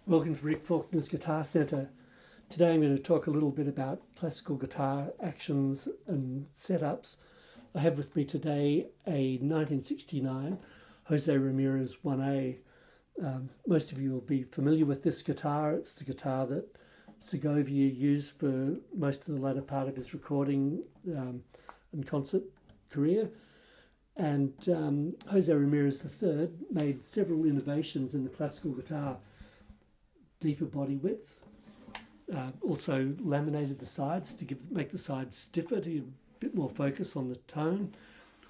Welcome to Rick Falkiner's Guitar Centre. Today I'm going to talk a little bit about classical guitar actions and setups. I have with me today a 1969 Jose Ramirez 1A. Most of you will be familiar with this guitar. It's the guitar that Segovia used for most of the latter part of his recording and concert career. And Jose Ramirez III made several innovations in the classical guitar. Deeper body width, also laminated the sides to make the sides stiffer, to give a bit more focus on the tone.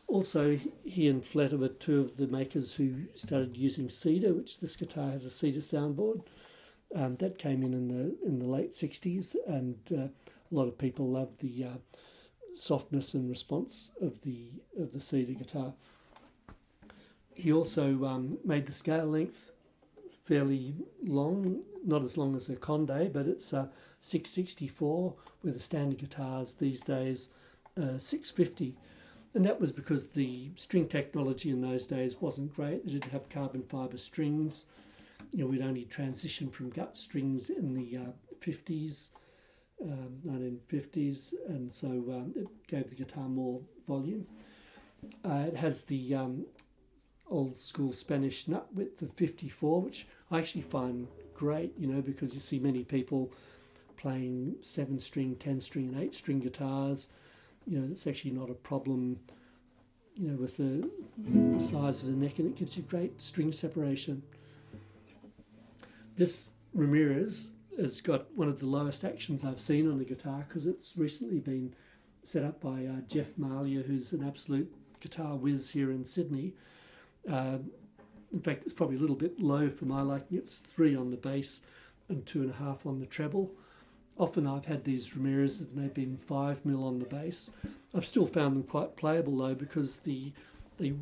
Also, he and Fleta were two of the makers who started using cedar, which this guitar has a cedar soundboard. That came in the late 60s, and a lot of people loved the softness and response of the cedar guitar. He also made the scale length fairly long, not as long as a Conde, but it's 664, where the standard guitars these days 650. And that was because the string technology in those days wasn't great. They didn't have carbon fibre strings. We'd only transitioned from gut strings in the 50s, 1950s, and so it gave the guitar more volume. It has the old school Spanish nut width of 54, which I actually find great, because you see many people playing 7-string, 10-string and 8-string guitars. It's actually not a problem, with the size of the neck, and it gives you great string separation. This Ramirez has got one of the lowest actions I've seen on a guitar, because it's recently been set up by Jeff Mallia, who's an absolute guitar whiz here in Sydney. In fact, it's probably a little bit low for my liking. It's 3 on the bass and 2.5 on the treble. Often I've had these Ramirez and they've been 5mm on the bass. I've still found them quite playable though, because they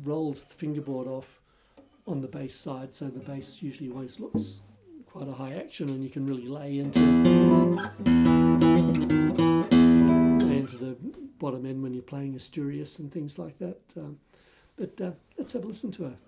rolls the fingerboard off on the bass side, so the bass usually always looks quite a high action, and you can really lay into the bottom end when you're playing Asturias and things like that. But let's have a listen to her.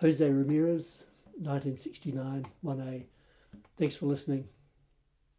Jose Ramirez, 1969, 1A. Thanks for listening.